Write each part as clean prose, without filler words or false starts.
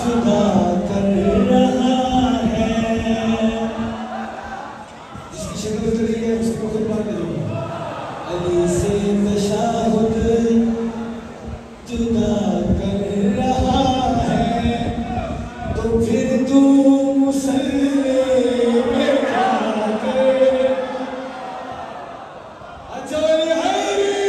جدا کر رہا ہے. جس کی شکل اتر رہی ہے اس کو خود مان لے گا. علی سے تشہد جدا کر رہا ہے تو پھر تو مسلے میں کھا کر. اچھا علی حیدری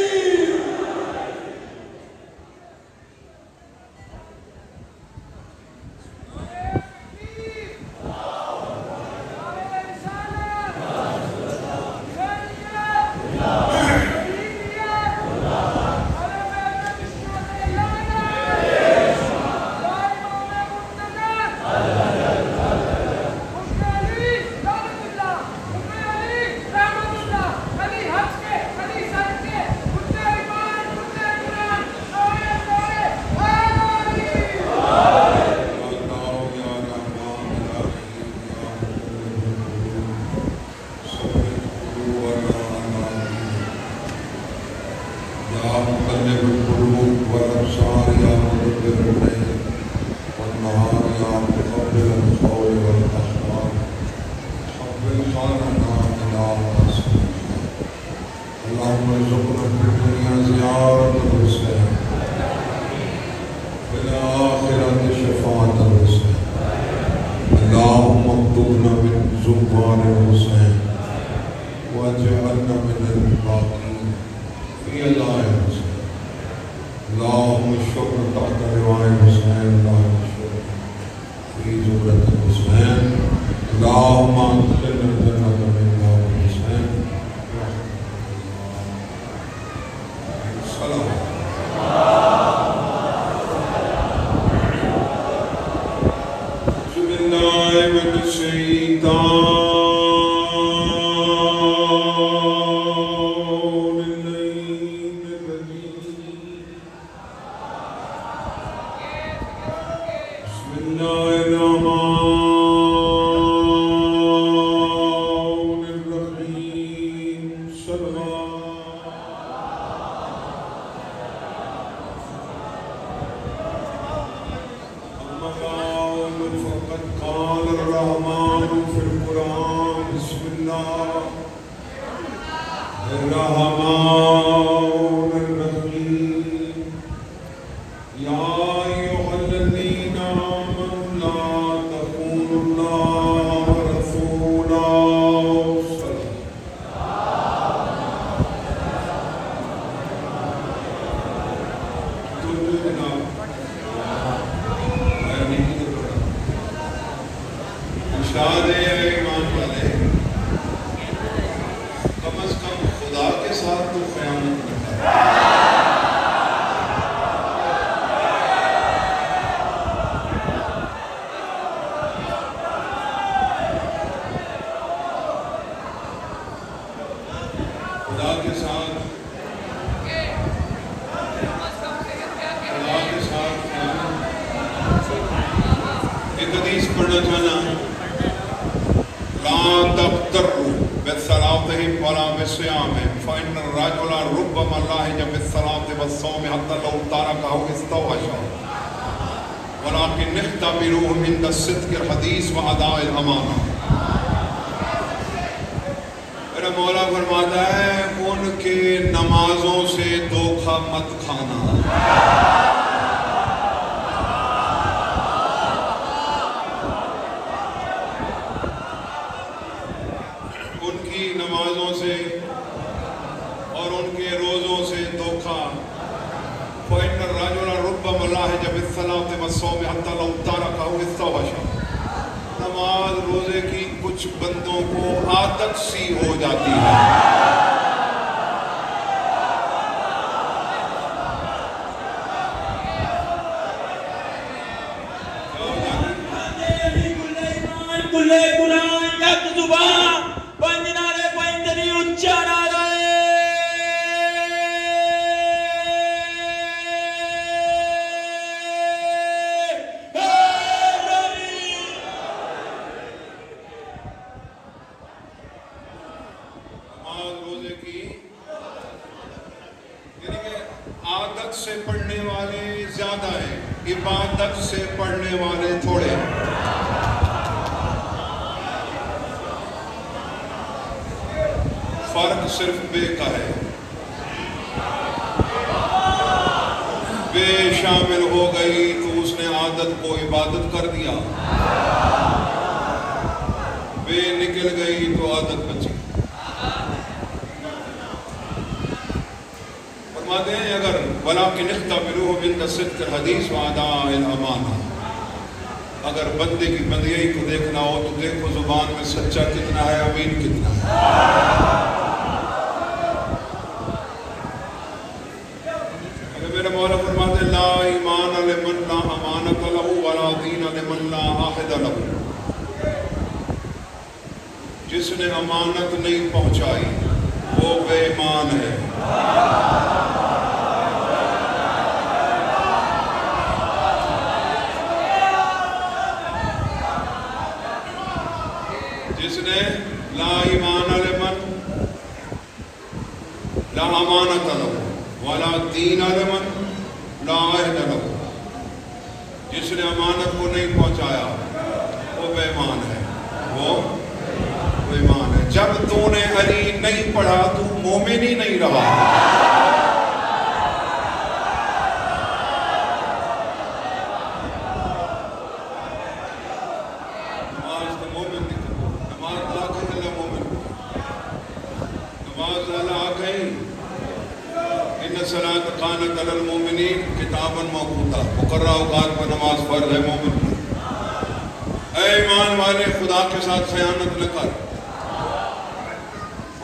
عبادت سے پڑھنے والے تھوڑے. فرق صرف بے کا ہے. بے شامل ہو گئی تو اس نے عادت کو عبادت کر دیا، بے نکل گئی تو عادت بچی. فرماتے ہیں اگر وَلَٰكِنِ اخْتَبِرُوهُ بِالْصِدْقِ الْحَدِيثِ وَأَدَاءِ الْأَمَانَةِ. اگر بندے کی بندگی کو دیکھنا ہو تو دیکھو زبان میں سچا کتنا ہے، امین کتنا ہے. میرے مولا فرماتے ہیں لا ایمان لمن لا امانت له ولا دین لمن لا عہد له. جس نے امانت نہیں پہنچائی وہ بے ایمان ہے. جس نے لا ایمان لمن لا امانت له ولا دین لمن لا عہد له. جس نے امانت کو نہیں پہنچایا وہ بے ایمان ہے، وہ بے ایمان ہے. جب تو نے علی نہیں پڑھا تو مومن ہی نہیں رہا. نماز تو مومن نہیں، نماز لا کہیں اللہ مومن، نماز لا کہیں ان الصلاۃ کانت علی المؤمنین کتابا موقوتا. مقررہ اوقات پر نماز فرض ہے مومن پر. اے ایمان والے خدا کے ساتھ خیانت نہ کر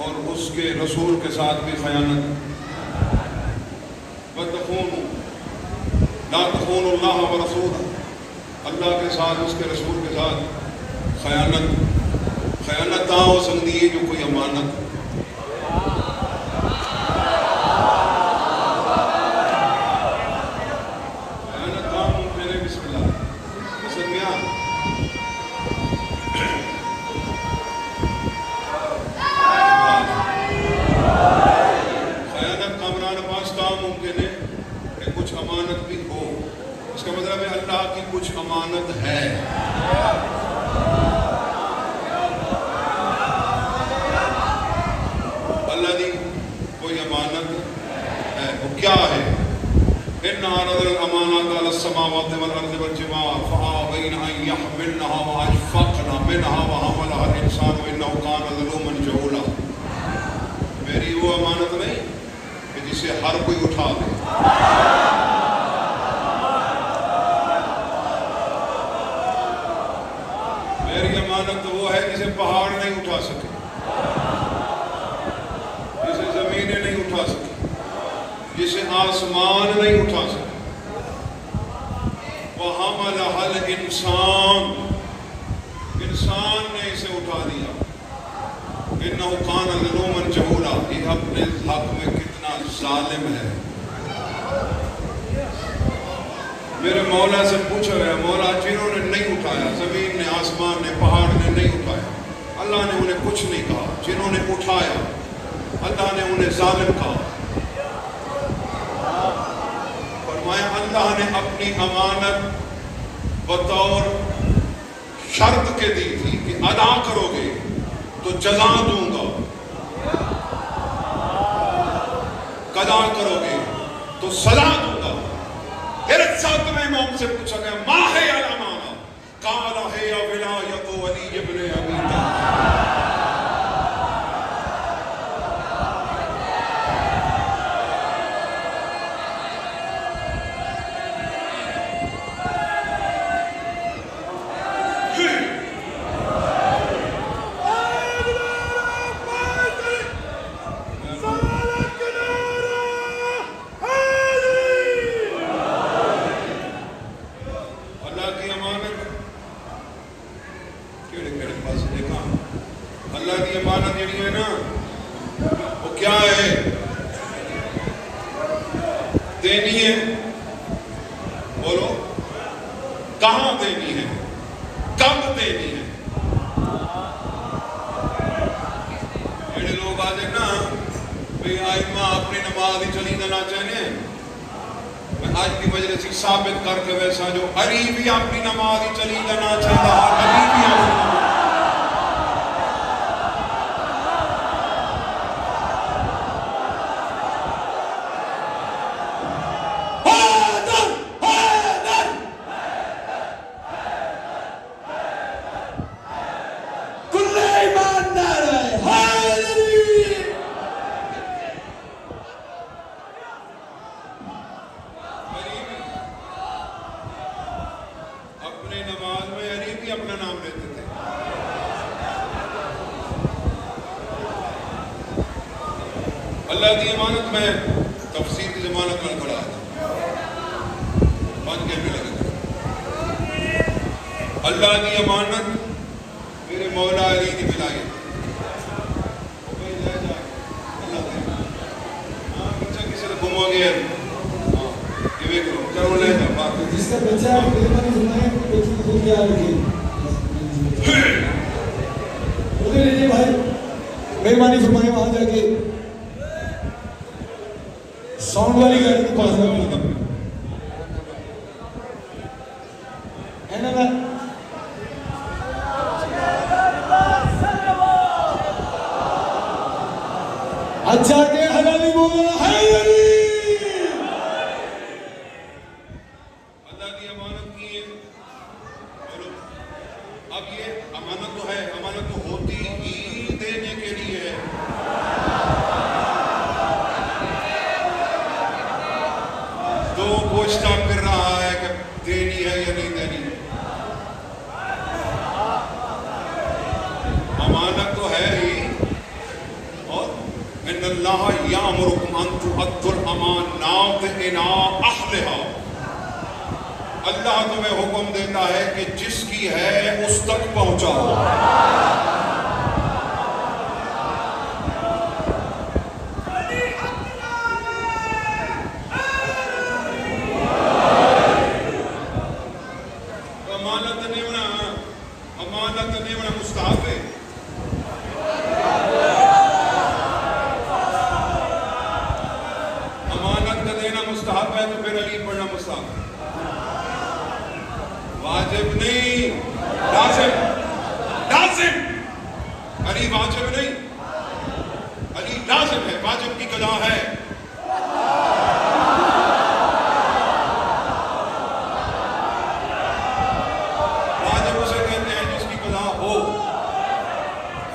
اور اس کے رسول کے ساتھ بھی خیانت. وَتَخُونُوا لا تخونوا اللہ ورسولہ. اللہ کے ساتھ اس کے رسول کے ساتھ خیانت تاں ہو سکتی ہے جو کوئی امانت. امانت بھی ہو، اس کا مطلب ہے اللہ کی کچھ امانت ہے. اللہ کی کوئی امانت ہے. وہ کیا ہے؟ إِنَّ عَرَضَ الْأَمَانَةَ عَلَى السَّمَاوَاتِ وَالْأَرْضِ وَالْجِبَالِ فَأَبَيْنَ أَن يَحْمِلْنَهَا وَأَشْفَقْنَ مِنْهَا وَحَمَلَهَا الْإِنسَانُ إِنَّهُ كَانَ ظَلُومًا جَهُولًا. میری وہ امانت نہیں کہ جسے ہر کوئی اٹھا دے. میری امانت تو وہ ہے جسے پہاڑ نہیں اٹھا سکے، جسے زمینیں نہیں اٹھا سکے، جسے آسمان نہیں اٹھا سکے. وَحَمَلَهَا الْإِنسَانُ. انسان نے اسے اٹھا دیا. إِنَّهُ كَانَ ظَلُومًا جَهُولًا. یہ اپنے حق میں کتنا ظالم ہے. میرے مولا سے پوچھا گیا مولا جنہوں نے نہیں اٹھایا، زمین نے، آسمان نے، پہاڑ نے نہیں اٹھایا، اللہ نے انہیں کچھ نہیں کہا. جنہوں نے اٹھایا اللہ نے انہیں ظالم کہا. فرمایا اللہ نے اپنی امانت بطور شرط کے دی تھی کہ ادا کرو گے تو جزا دوں گا، قضا کرو گے تو سزا دوں گا. پھر ساتویں امام سے پوچھا گیا ما ہے الامانہ؟ قال ہے ولایت علی ابن ابی طالب. اللہ کی امانت جڑی ہے نا وہ کیا ہے؟ دینی ہے. بولو کہاں دینی ہے، کب دینی ہے. جڑے لوگ آتے نا بھئی آئمہ اپنی نماز ہی چلی دینا چاہنے ہیں، آج کی مجلس ثابت کر کے ویسا جو علی بھی اپنی نماز ہی چلی جانا چاہتا علی بھی اپنی نماز اپنے نماز میں علی بھی اپنا نام لیتے تھے. اللہ کی امانت میں تفسیر کی ضمانت میں کھڑا ہے بن کے بھی لگے. اللہ کی امانت میرے مولا علی کی ملائی. بچہ کسی نے گھومو گیا جس کا بچہ مہربانی فرمائے بچے کو خود یاد رکھے. ادھر لیجیے بھائی مہربانی فرمائے وہاں جا کے ساؤنڈ والی گاڑی کے پاس ہے نا. اچھا کہ حلالی بولا حیدری. اب یہ امانت تو ہے, امانت تو ہوتی ہی دینے کے لیے ہے. تو پوچھتا پھر رہا ہے کہ دینی ہے یا نہیں دینی. امانت تو ہے ہی. اور ان اللہ یامرکم ان تؤدوا الامانات الی اہلھا. اللہ تمہیں حکم دیتا ہے کہ جس کی ہے اس تک پہنچاؤ. امانت نیونا مستحب ہے. امانت کا دینا مستحب ہے تو پھر علی پڑھنا مستحب ہے. واجب نہیں, لازم. لازم علی واجب نہیں, علی لازم ہے, واجب کی قضا ہے. واجب اسے کہتے ہیں جس کی قضا ہو.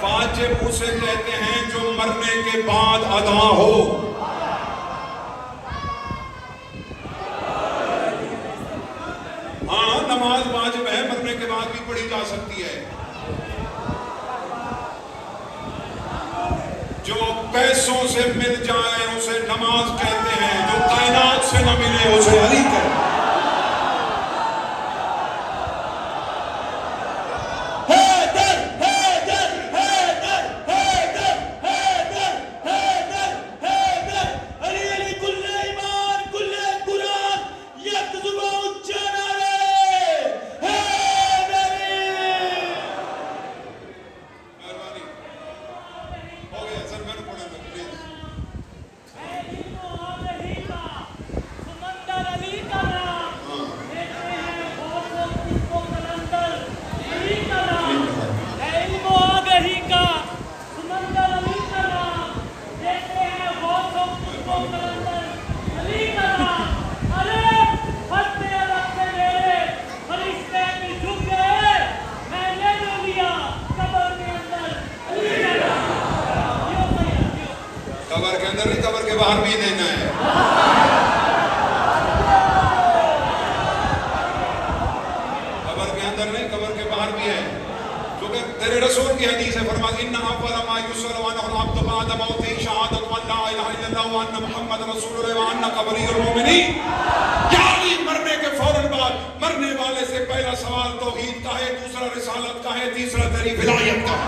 واجب اسے کہتے ہیں جو مرنے کے بعد ادا ہو. نماز واجب ہے, مرنے کے بعد بھی پڑھی جا سکتی ہے. جو پیسوں سے مل جائے اسے نماز کہتے ہیں, جو کائنات سے نہ ملے اسے علی کہتے ہیں. قبر کے اندر نہیں, قبر کے باہر بھی دینا ہے. قبر کے اندر نہیں, قبر کے باہر بھی ہے. کیونکہ تیرے رسول کی حدیث ہے, فرمایا ان اول ما یسأل عنہ العبد بعد موته شہادۃ ان لا الہ الا اللہ وان محمد رسول اللہ وان قبری المؤمنین. یعنی مرنے کے فوراً بعد مرنے والے سے پہلا سوال توحید کا ہے, دوسرا رسالت کا ہے, تیسرا تیری ولایت کا ہے.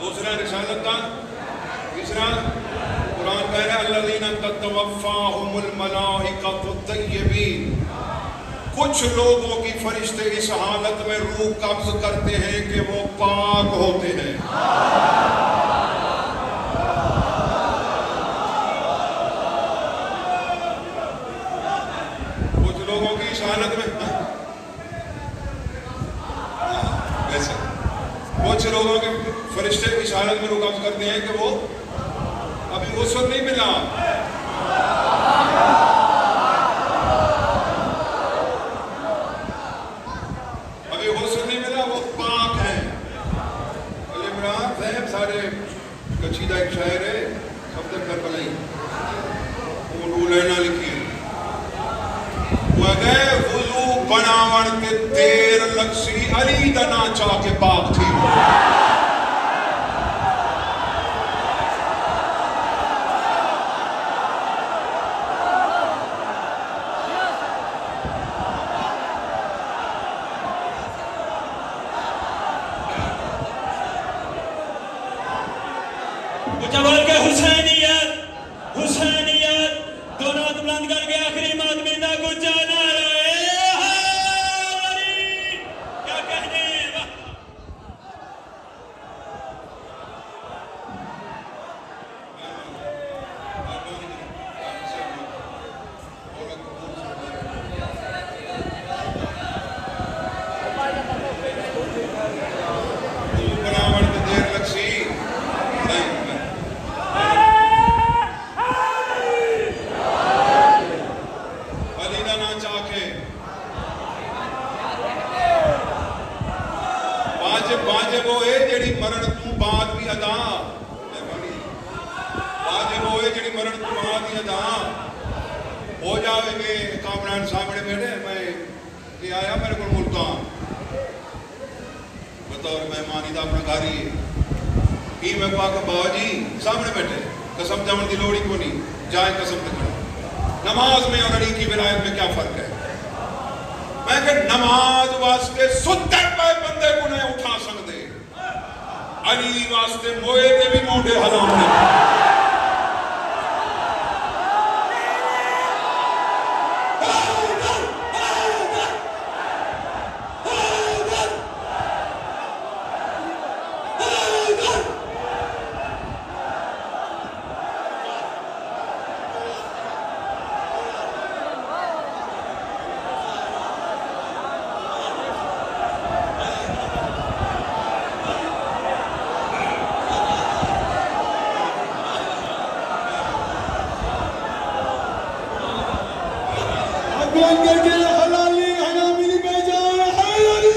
دوسرا رسالت کا, تیسرا قرآن کہہ رہا ہے الذین تتوفاہم الملائکۃ الطیبین. الذین تتوفاہم الملائکۃ الطیبین. قرآن کہہ رہا ہے الذین تتوفاہم الملائکۃ الطیبین. الذین تتوفاہم الملائکۃ الطیبین. الذین تتوفاہم الملائکۃ الطیبین. الذین تتوفاہم الملائکۃ الطیبین. کچھ لوگوں کی فرشتے اس حالت میں روح قبض کرتے ہیں کہ وہ پاک ہوتے ہیں. کچھ لوگوں کی اس حالت میں ویسے کچھ لوگوں کے فرشتے اس حالت میں روح قبض کرتے ہیں کہ وہ ابھی غسل نہیں ملا. سارے کچیدہ ایک شاعر ہے سب تک کر بلائی وہ رولینہ لکھی ہے وہ گئے وضو بناون کے تیر لکسی علی دنا چاہ کے پاک تھی. جبال کے حسینیت حسینیت دونوں ہاتھ بلند کر کے آخری مادمینہ کو جانا رہے علی کیا کہنے واجب ہوئے جڑی مرن تو بعد بھی ادا واجب ہوئے جڑی مرن تو بعد بھی ادا ہو جاوے گے. کامران سامنے بیٹھے میں یہ آیا میرے کو ملتان بطور مہمانی دا اپنا گھر ہی ہے میں پاک بابا جی سامنے بیٹھے قسم جاؤں دی لوڑی کو نہیں جائے قسم تکڑا. نماز میں اور علی کی ولایت میں کیا فرق ہے؟ میں کہ نماز واسطے ستے پہ بندے کو نہیں اٹھا سکتے علی واسطے موئے دے بھی موڑے حرام نے. کر کے حلالی حرامی بیجا حلالی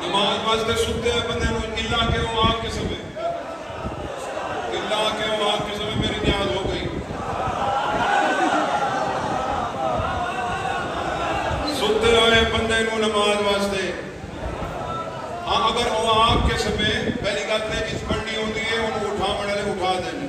نماز واسطے ستے بندے نو اللہ کے وہ آگ کے سمے اللہ کے وہ آگ کے سمے میری نیاز ہو گئی. ستے ہوئے بندے نو نماز واسطے ہاں اگر وہ آگ کے سمے پہلی گات نے جس پڑھنی ہوتی ہے انہوں اٹھا مڑے اٹھا دیں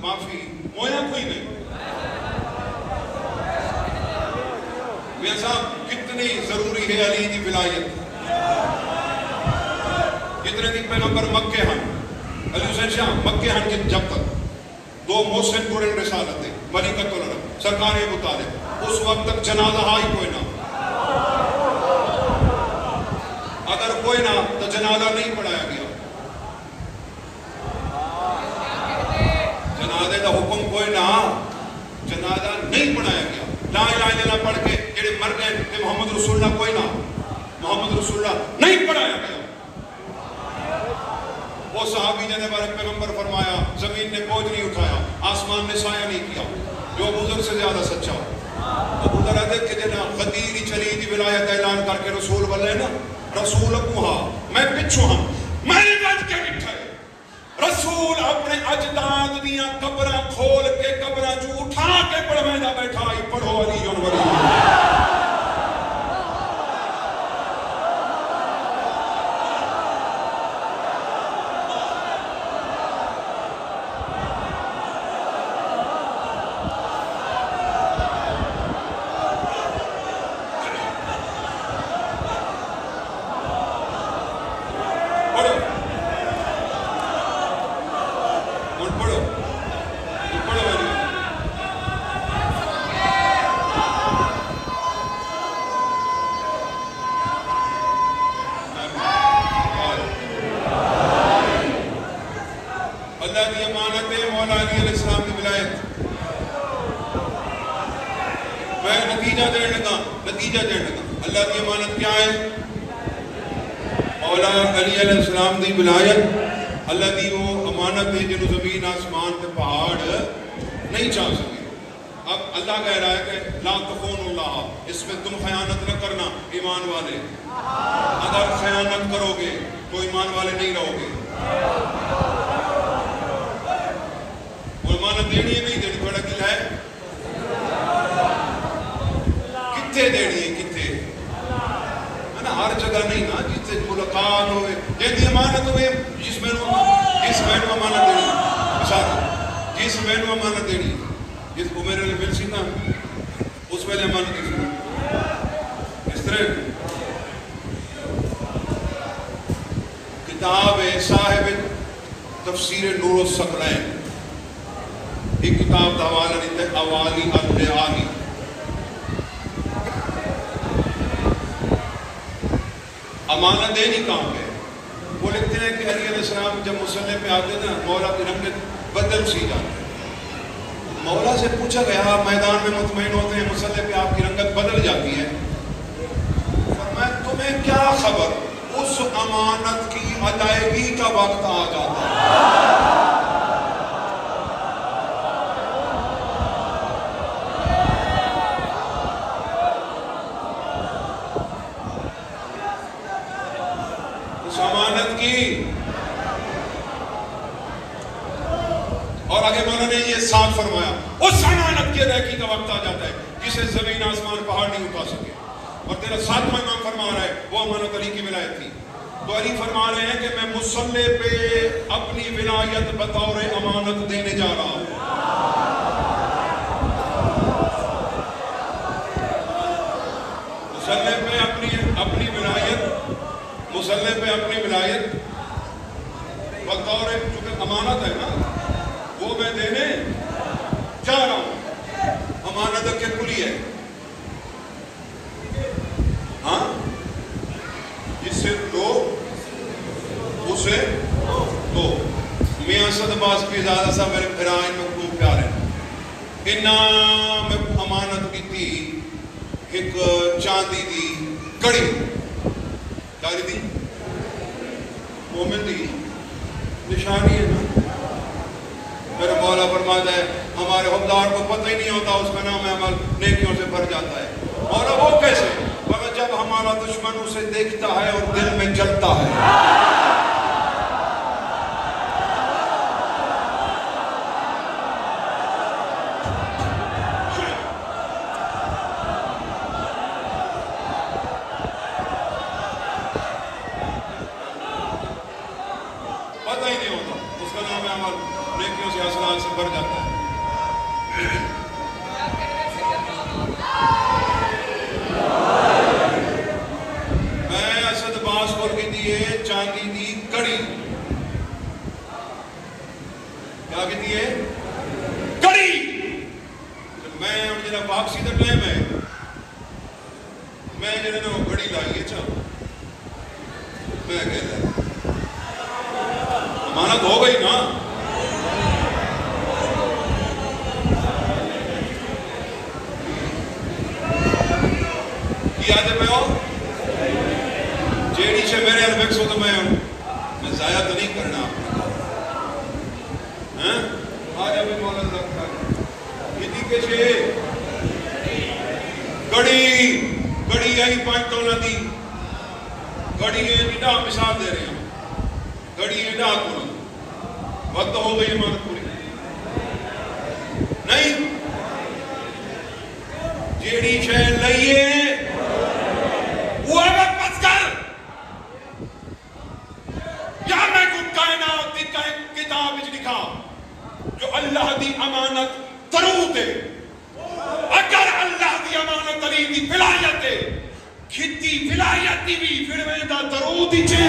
معافی مویا کوئی نہیں. میاں صاحب کتنی ضروری ہے علی دی ولایت. جتنے دن پیغمبر مکے ہن علی حسین شاہ مکے ہن جب تک دو محسن قرن رسالت ہے ملکۃ العرب سرکار ابو طالب اس وقت تک جنازہ ہی کوئی نہ. اگر کوئی نہ تو جنازہ نہیں پڑھایا گیا. جنازے دا حکم کوئی نہ جنازہ نہیں پڑھایا گیا. لا الہ الا اللہ پڑھ کے جڑے مر گئے کہ محمد رسول اللہ کوئی نہ محمد رسول اللہ نہیں پڑھایا گیا. وہ صحابی جن کے بارے پیغمبر فرمایا زمین نے بوجھ نہیں اٹھایا آسمان نے سایہ نہیں کیا جو بزرگ سے زیادہ سچا ہو. ابو درد کہ جنا غدیری چلی دی ولایت اعلان کر کے رسول بلے نا رسول کوہا میں پچھو ہم میں رج کے بٹھائے رسول اپنے اجداد دیاں قبراں کھول کے قبراں جو اٹھا کے پڑھویں دا بیٹھا ہی پڑھو علی ولی. پڑھو پڑھو بھائی اللہ کی امانت ہے مولا علی علیہ السلام کی ولایت میں نتیجہ دینے لگا اللہ کی امانت کیا ہے مولا علی علیہ السلام کی ولایت اللہ کی وہ امانت ہے جنہوں زمین آسمان تے پہاڑ نہیں چاہ سکے اب اللہ کہہ رہا ہے کہ لا تخون اللہ اس میں تم خیانت نہ کرنا ایمان والے اگر خیانت کرو گے تو ایمان والے نہیں رہو گے امانت دینی ہے نہیں دینی تھوڑا دل ہے کتنے دینی ہے کتنے ہے نا ہر جگہ نہیں نا جتنے ملاقات ہوئے جیدی امانت ہوئے جس میں امانت دینی مثال جس میں امانت دینی جس کو میرے لیے مل سی نا اس میں امانت دینی اس طرح کتاب ہے صاحب تفسیر نور الثقلین ایک کتاب دا حوالہ دیتا ہے اوالی الریانی امانت دینی کام ہے وہ لکھتے ہیں کہ علی علیہ السلام جب مصلی پہ آتے نا مولا کی رنگت بدل سی جاتی ہے مولا سے پوچھا گیا میدان میں مطمئن ہوتے ہیں مصلی پہ آپ کی رنگت بدل جاتی ہے فرمایا تمہیں کیا خبر اس امانت کی ادائیگی کا وقت آ جاتا ہے امانت کی اور آگے مولا نے یہ ساتھ فرمایا اس امانت کی ادائیگی کا وقت آ جاتا ہے جسے زمین آسمان پہاڑ نہیں اٹھا سکے اور تیرا ساتواں امام فرما رہا ہے وہ امانت علی کی ولایت تھی تو علی فرما رہے ہیں کہ میں مصلی پہ اپنی ولایت بطور امانت دینے جا رہا ہوں مصلی پہ اپنی ولایت بطور چونکہ امانت ہے نا وہ میں دینے جا رہا ہوں امانت کے کلی ہے ہاں جس سے دو اسے دو میاں صد عباس کی زیادہ سا میرے پھرائن میں خوب پیار ہے انہاں میں امانت کی تھی ایک چاندی دی کڑی کاری دی مومن دی نشانی ہے نا میرا مولا فرماتا ہے ہمارے حکمدار کو پتہ ہی نہیں ہوتا اس کا نام عمل نیکیوں سے بھر جاتا ہے مولا وہ کیسے مگر جب ہمارا دشمن اسے دیکھتا ہے اور دل میں جلتا ہے بھر جاتا ہے میں اسد عباس کو کی دیئے چاندی دی کڑی کیا کی دیئے کڑی میں اور جنہا واپسی دا ٹائم ہے میں جنہا وہ کڑی لائیے چاہ میں کہتا ہے امانت ہو گئی نا یاد ہے جیڑی سے میرے الفیکس ہو تو میں ضائع تو نہیں کرنا آج ابھی مولا لگتا ہے یہ کے چھے گڑی آئی 5 تولہ دی گڑی ہے نیڈا مثال دے رہے ہیں گڑی ہے ڈا تولہ وقت ہو گئی امانت پوری نہیں جیڑی چھے لئیے وہ اگر پس کر یا میں کو کائنات دی کتاب اچھ لکھا جو اللہ دی امانت ضرورت ہے اگر اللہ دی امانت علی دی ولایت ہے کھتی ولایت دی بھی پھر میں دا ضرورت ہی چھے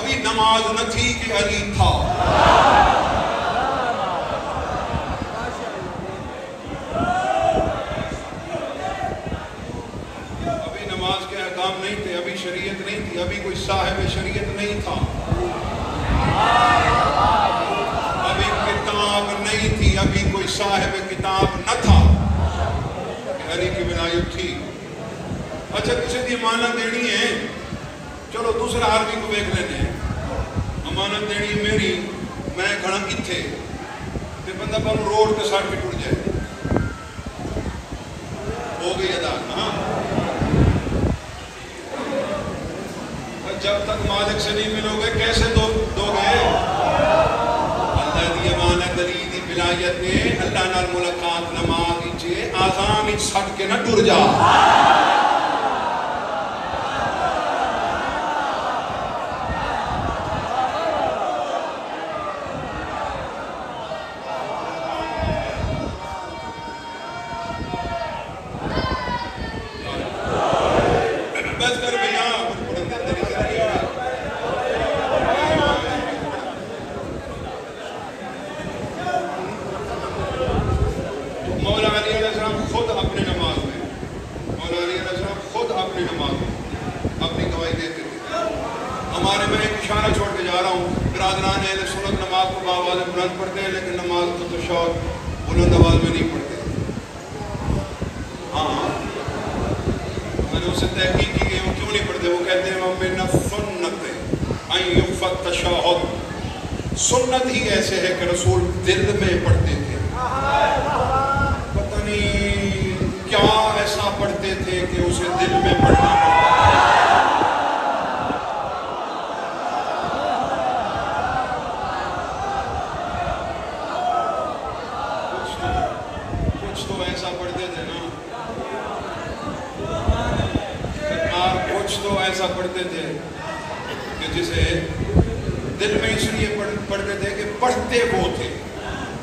ابھی نماز نہ تھی کہ علی تھا. ابھی نماز کے احکام نہیں تھے, ابھی شریعت نہیں تھی, ابھی کوئی صاحب شریعت نہیں تھا, ابھی کتاب نہیں تھی, ابھی کوئی صاحب کتاب نہ تھا کہ علی کی ولایت تھی. اچھا کسی دی امانت دینی ہے, چلو دوسرا آدمی کو دیکھ لیتے ہیں. امانت دینی میری, میں کھڑا کتھے تے بندہ پر روڈ کے ساتھ پہ ٹوٹ جائے, ہو گئی ادا. ہاں جب تک مالک سے نہیں ملو گے کیسے دو گے؟ اللہ دی امانت علی دی ولایت نے اللہ نال ملاقات نماز وچ آذان وچ سٹ کے نہ ٹر جا. ہمارے میں ایک اشارہ چھوڑ کے جا رہا ہوں, برادران اہل سنت نماز کو باواز بلند پڑھتے ہیں لیکن نماز کو تو شور بلند آواز میں نہیں پڑھتے. ہاں میں نے اس سے تحقیق کی کہ وہ کیوں نہیں پڑھتے. وہ کہتے ہیں وَمِنَ السُّنَّةِ أَن يُخْفَى التَّشَهُّدُ, سنت ہی ایسے ہے کہ رسول دل میں پڑھتے تھے. پتہ نہیں کیا ایسا پڑھتے تھے کہ اسے دل میں پڑھنا پڑتا. ایسا پڑھتے تھے کہ جسے دل میں اس لیے پڑھتے تھے کہ پڑھتے وہ تھے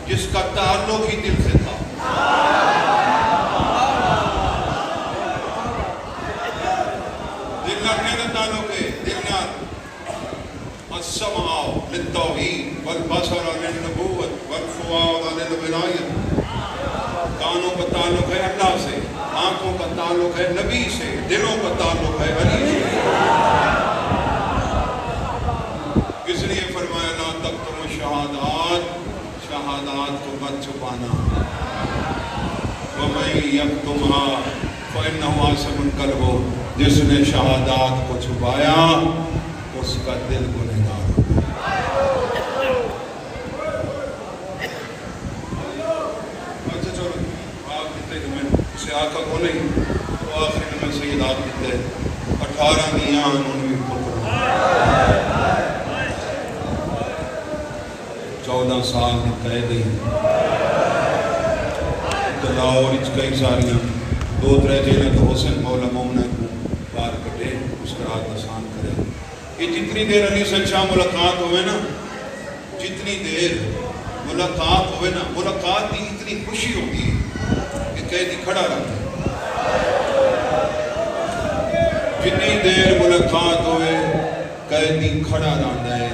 جس کا تعلق ہی دل سے تھا. دل نال کہنا تعلق ہے, دل نال السمع للتوحید والبصر للنبوت والفؤاد للولایت. کانوں کا تعلق ہے اللہ سے, آنکھوں کا تعلق ہے نبی سے, دلوں کا تعلق ہے علی سے. اس لیے فرمایا لا تکتموا الشہادات, شہادات کو مت چھپانا. وَمَن يَكْتُمْهَا فَإِنَّهُ آثِمٌ قَلْبُهُ, جس نے شہادات کو چھپایا اس کا دل گنہگار ہوگا. اچھا چلو آپ کہتے کہ میں اسے آقا کو نہیں, تو آخری میں سید آپ کہتے 18 دیاں انہوں نے پتر 14 سال کی قیدی لاہور کئی ساریاں 2-3 جیلیں تو حسین مولا مومنہ کو بار کٹے اس کا رات آسان کرے. یہ جتنی دیر علی سے شاہ ملاقات ہوئے نا, جتنی دیر ملاقات ہوئے نا, ملاقات کی اتنی خوشی ہوتی ہے کہ قیدی کھڑا رہتا ہے. جتنی دیر ملاقات ہوئے قیدی کھڑا رہتا ہے,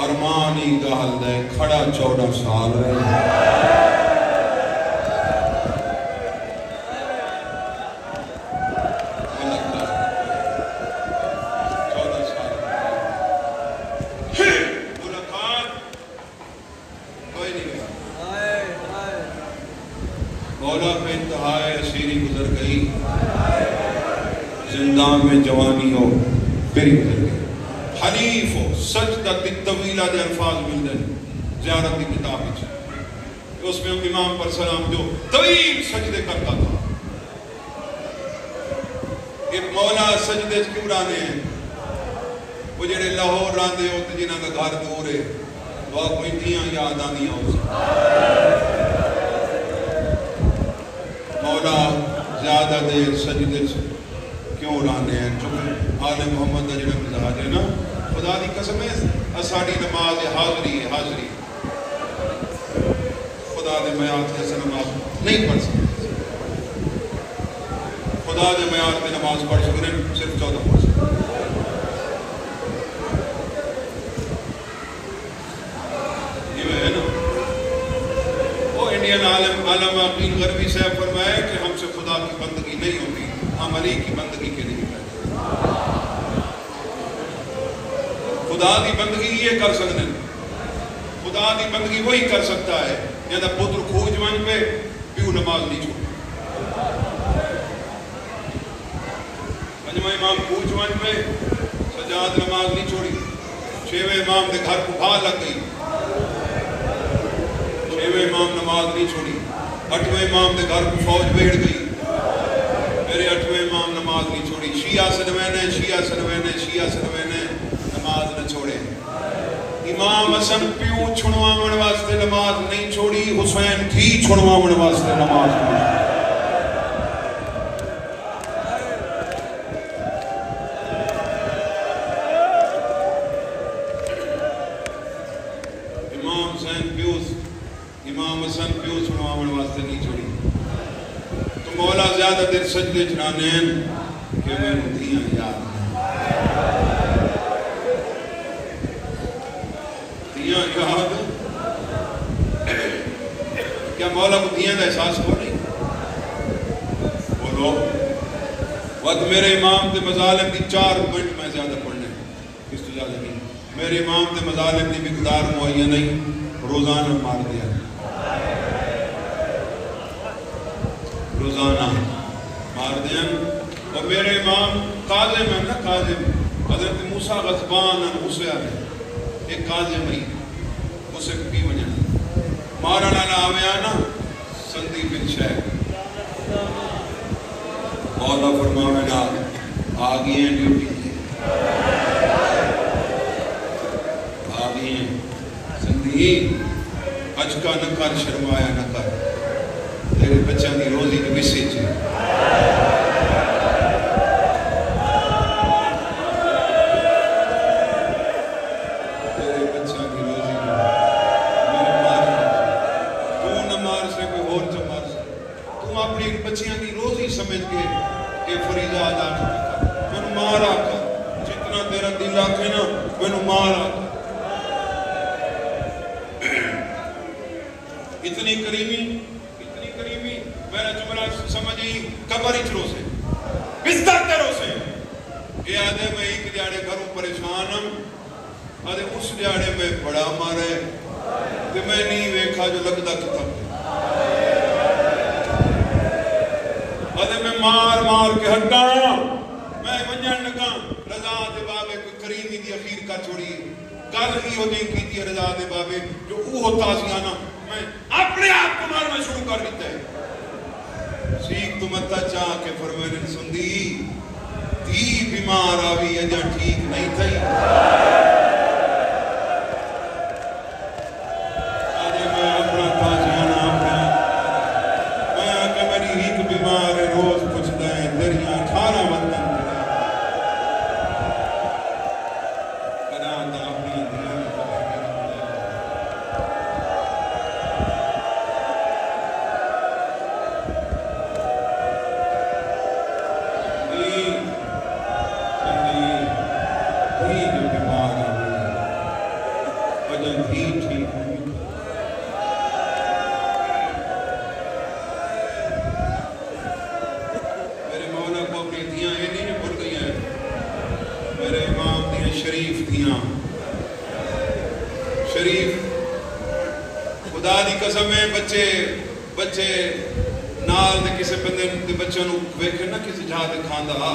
ارمان ہی گال ہے کھڑا 14 سال رہے. مولا پہ انتہائے اسیری گزر گئی, زندان میں جوانی ہو پھر گزر گئی. حلیف ہو سجدہ طویلہ دے الفاظ مل دے زیارت کی کتاب میں, اس میں امام پر سلام جو طویل سجدے کرتا تھا. ایک مولا سجدے کیوں رانے ہیں, وہ جڑے لاہور راندے ہوتے جنہاں کا گھر دور ہے, وہ کوئی دیاں یاد آنیاں ہو سکتا. مولا زیادہ دیر سجدے سے کیوں رانے ہیں, چونکہ آل محمد کا جڑا مزاج ہے نا, خدا دی قسم ہے ساڑی نماز حاضری ہے, حاضری. خدا دے میعاد کے نماز نہیں پڑھ سکتے, خدا دے میعاد پہ نماز پڑھ سکتے صرف 14 پڑھ سکتے. عالم علامہ عقیل غربی صاحب فرمایا کہ ہم سے خدا کی بندگی نہیں ہوتی، ہم علی کی بندگی کے لیے کرتے ہیں۔ خدا دی بندگی یہ کر سکتے ہیں، خدا دی بندگی وہی کر سکتا ہے جہاں پتر کھوج ون پہ پیو نماز نہیں چھوڑی، پنجواں امام کھوج ون پہ سجاد نماز نہیں چھوڑی، چھویں امام دے گھر کو بھا لگ گئی، چھویں امام نماز نہیں چھوڑی، اٹھویں امام دے گھر کو فوج بیٹھ گئی، میرے اٹھویں امام نماز نہیں چھوڑی، شیعہ سنوینے شیعہ سنوینے شیعہ سنوینے نماز نہ چھوڑے۔ امام حسن پیو چھڑواون واسطے نماز نہیں چھوڑی، حسین تھی چھڑواون واسطے نماز نہیں چھوڑی۔ امام حسن پیو چھڑواون واسطے نہیں چھوڑی، تو مولا زیادہ دیر سجدے چڑھانے ہیں کہ میں نے دھیاں یاد دھیاں یاد کیا مولا کو دھیاں کا احساس ہو نہیں؟ بولو وقت میرے امام دے مظالم دی 4 منٹ میں زیادہ پڑھنے اس تو زیادہ نہیں، میرے امام دے مظالم دی مقدار معین نہیں، روزانہ مار دیا، روزانہ مار دیا۔ اور میرے امام قاظم ہے نا، قاظم حضرت موسیٰ غضبان غصے آئے، ایک قاظم ہی اسے بھی وجہ مارنا نہ آویا نا سندی بن شیخ مولا فرماوے نا آگئی ہیں ڈیوٹی آگئی ہیں سندی اجکا نہ کر شرمایا نہ کر، تیرے بچوں کی روزی کی وسیج ہے، تیرے بچوں کی روزی میرے مار تو نہ مار سے کوئی اور چا مار سے، تم اپنی بچیاں کی روزی سمجھ کے کہ فریضہ ادا کر، میں نے مار آکا جتنا تیرا دل آکے نا میں نے مار آکا، اتنی کریمی میرا جملہ سمجھی قبر ہی چلو سے بستر تیرو سے یہ آدھے میں ایک دیاڑے گھروں پریشان ہم آدھے اس دیاڑے میں بڑا مارے کہ میں نہیں ویکھا جو لگتا کتاب آدھے میں مار کے ہٹا میں ونجن لگا رضا دے بابے کوئی کریمی دی اخیر کا چھوڑی گل ہی ہو جائیں کی تھی رضا دے بابے جو اوہ تازیانا میں اپنے آپ کو مارنا شروع کر دیتا ہے سیکھ تو متا چاہ کے فرمائن سندی تی بیمار آوی اجا ٹھیک نہیں تھی آجے میں اپنا تازیانا اپنا میں آکے میری ایک بیمار روز کچھ دائیں دریاں 18 وطن کراتا اپنی دریاں بچے نال دے کسے بندے دے بچوں نو ویکھے نا کسی جہاں دے کھاندا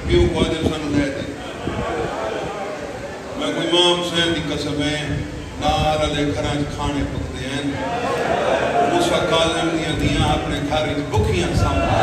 پیو کو آدھے سانو لے دے میں کوئی امام حسین دی قسم ہے نال علیہ گھراں کھانے پکتے ہیں موسیٰ کاظم دیاں اپنے گھر وچ بکھیاں سامنے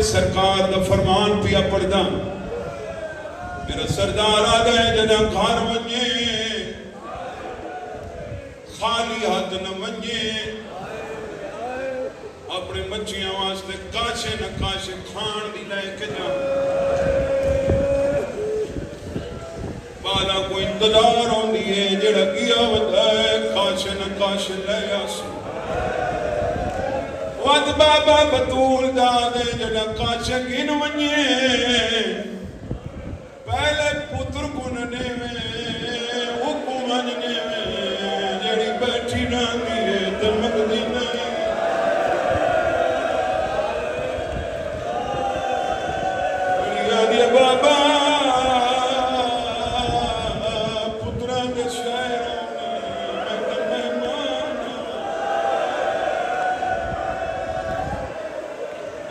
سرکار دا فرمان پیا پڑھدا میرا سردار آ گئے جنا گھر ونجے خالی ہاتھ نہ ونجے اپنے اپنے بچیاں واسطے کاشے نہ کاشے کھان دی لے کے جا بالا کوئی انتظار ہوندی ہے جڑا کیا وطائے کاشے نہ کاشے لے آسو واد بابا بطول دادے جڑا کاشے گن ونجے پہلے پتر کننے میں حکومت نے میں جڑی بیٹھی رہندی ہے دمک دی نہیں بابا پتران دے شاعرانی میں تے مہمان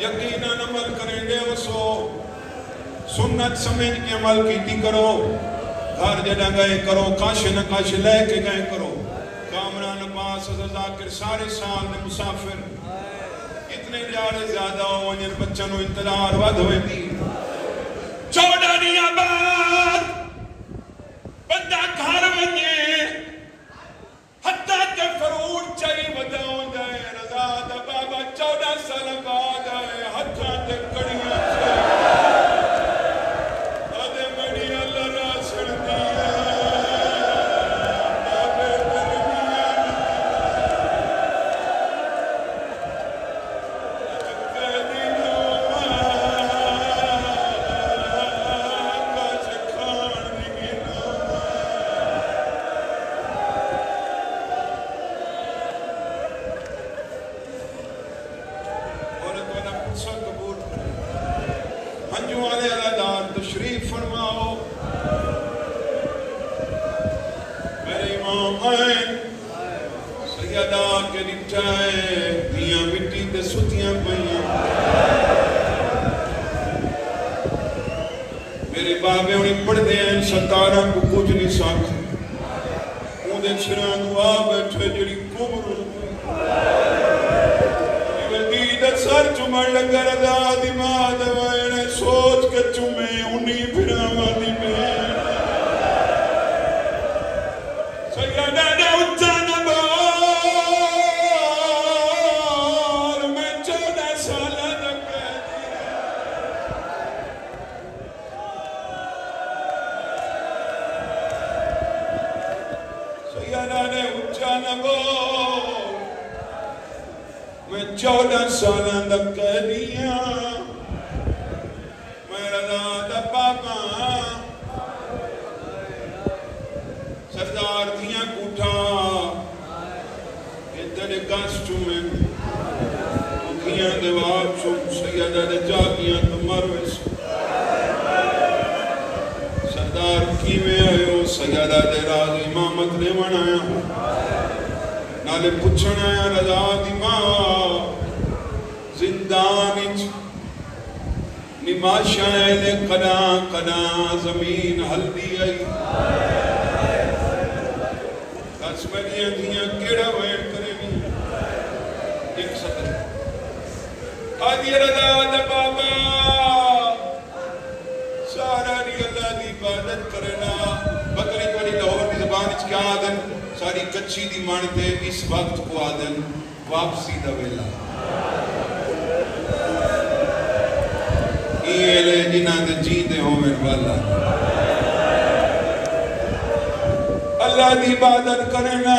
یقیناً عمل کریں گے وسو سنت سمجھ کے عمل کیتی کرو گھر جڑا گئے کرو کاشے نہ کاشے لے کے گئے کرو کامران عباس ذاکر سارے سال دے مسافر اتنے جاڑے زیادہ ہو جن بچوں نو انتظار ود ہوئے دی 14 دیاں بعد بندہ گھر ونجے حتیٰ کہ فروٹ چاہی وداؤں جائے رضا دا بابا 14 سال بعد آئے ہتھاں تے کڑیاں چاہے آدھے بڑی اللہ را سڑ دیا بابے برمیاں کہہ دینا کاش کھان دی گنا اور تواڈا پوچھا قبول ہنجو والے علادار تشریف فرماؤ میرے امام آئے سیدہ کے نچائے دیاں مٹی تے ستیاں پئیاں میرے بابے انہیں پڑھ دے ہیں 17 کو کچھ نہیں ساکھا ان دے چھران دعا بیٹھے جڑی کمر دید سر چمڑ لگا رضا دی ماں دوائنے سوچ کے چمے انہیں پھراما دی میں سیدہ نے اچھا نبال میں 14 سالہ تک سیدہ نے اچھا نبال میں 14 سالہ تک کہہ دیا میں رضا دا پاپا سردار دیاں کوٹھا اتنے گاس چومیں دکھیاں دیوار چوم سیدہ دے جاگیاں تمہر ویسو سردار کی میں آئے ہو سیدہ دے راز امامت لے من آیا نالے پچھن آیا رضا دی ماں زندانچ نماشائے لے قداں زمین ہلدی آئی کس بڑیاں دیاں کیڑا وین کرے بھی ایک سطر آدھی رضا دا بابا سارا دی اللہ دی عبادت کرنا بکری پڑی لاہور دی زبان اچھ کیا آدن ساری کچھی دی مانتے اس وقت کو آدن واپسی دا ویلا یہ لے جنہ دے جیتے ہوں میرے والا اللہ دی عبادت کرنا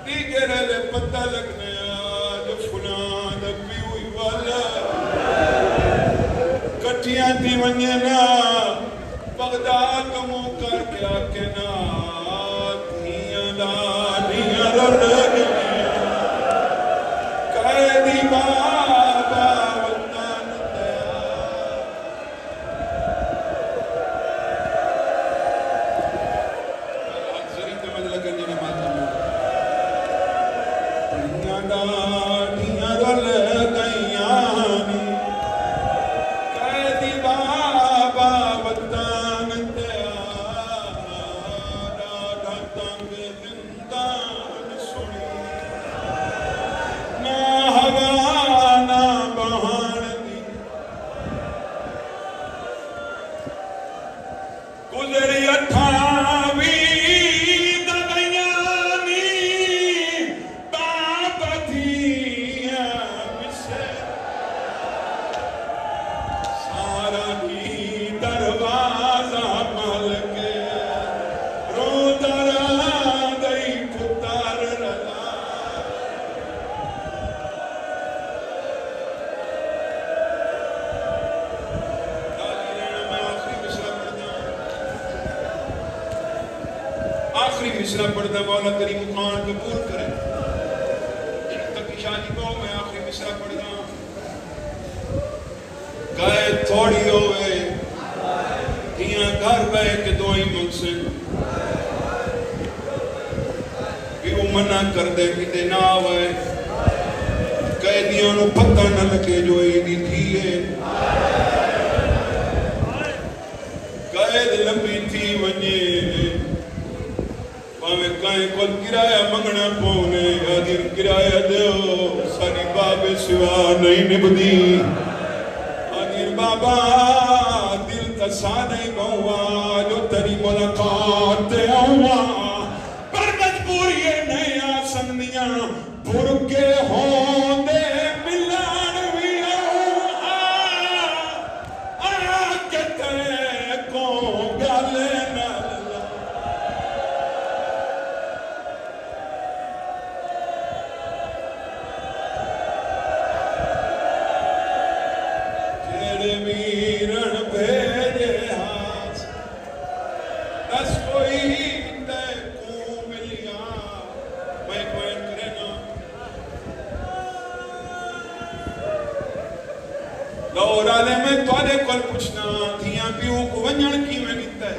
دیگر لے پتہ لگنے آج فلان ابھی ہوئی والا کٹیاں دی ونجنا بغداد مو کر کے آکے نا دھیاں دانیاں رلگیاں قیدی بابا وطن دیا حضری تے مجھے لگن جنہیں ماتا میں دھیاں دانیاں رلگیاں قیدی بابا وطن دیا راڈا تنگ زندان سنی نہ ہوا نہ بہان دی گزری 28 دغیانی بابا تھی آخری مصرع پڑھتا مولا تیری مکان قبول کرے تکی شاہ جی کو میں آخری مصرع پڑھتا گائے تھوڑی ہوئے ہیاں گھر بے کے دعائیں منگسن کہ وہ منع کر دے کتے نہ آوائے قیدیاں نو پتہ نہ لگے جو ایدی تھیے قید لمبی تھی ونجے پاوے کائیں کل کرایہ منگنا پونے آدھر کرایہ دیو ساری بابے سوا نہیں نبدی آدھر بابا دل تسا نہیں بہوا جو تری ملاقات تے آوا پر مجبوری نہیں آسن دیاں پر کے ہوں دے ملان بھی آکے تے کو گالے نہ جیڑے ویرن بھیجے ہاتھ دس کوئی تے کو ملیا میں کوئی کرنا دور آلے میں توڑے کل پوچھنا دھیاں پیوں کو ونجن کی میں گیتا ہے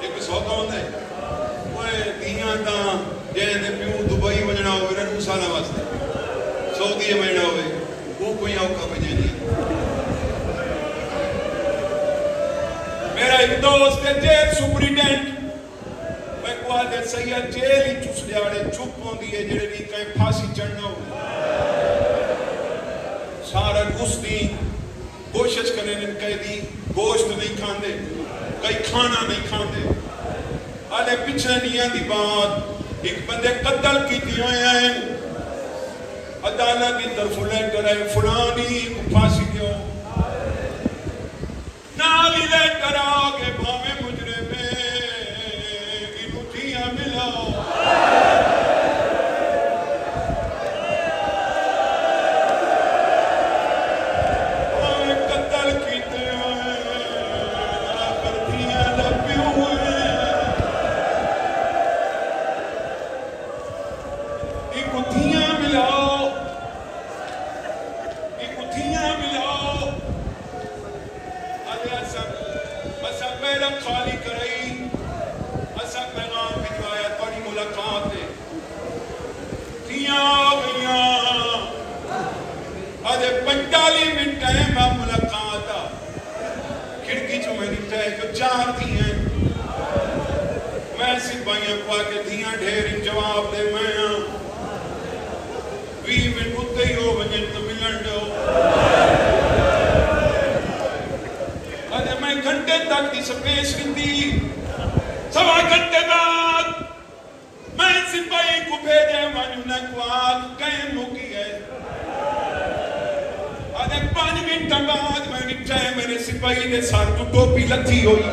ایک سوکا ہوتا ہے وہ دھیاں تا جہاں دے پیوں دبئی ونجنا ہوئے رنو سالہ واسطے سعودی مہینہ ہوئے وہ کوئی آوکا بجے نہیں میرا ایک دوست ہے جیل سپریڈنٹ میں کو آدھے سیاہ جیل ہی چس لیاڑے چھپ ہوں دیئے جڑے نہیں کہیں پھاسی چڑھنا ہوئے سارا گھس دی کوشش کرنے نے قیدی گوشت نہیں کھاندے کئی کھانا نہیں کھاندے آلے پچھلے نیاں دی بات ایک بندے قتل کی دیوئے ہیں عدالت کی طرف لیٹر ہے فلانی کو پھانسی دیو نالی لیٹر آگے بھاوے مجرے میں انہوں دھیاں ملاؤ خالی کرائی اسا پیغام بھجوایا توڑی ملاقات ہے تیاں گئیاں آدھے 45 منٹ ٹائم ملاقات کھڑکی جو میں نے ٹائم جو 4 تھی ہیں میں سپاہیاں کو آکے دھیاں ڈھیر جواب دے میں 20 منٹ اتے ہی ہو ونجن تو ملن دو میں گھنٹے تک دی سپیس رندی سوا گھنٹے بعد میں سپاہی کو بھیجے مانیو نکوات کہیں موکی ہے آدھے 5 منٹ بعد میں نکٹے میرے سپاہی دے ساتھ تو ٹوپی لتھی ہوئی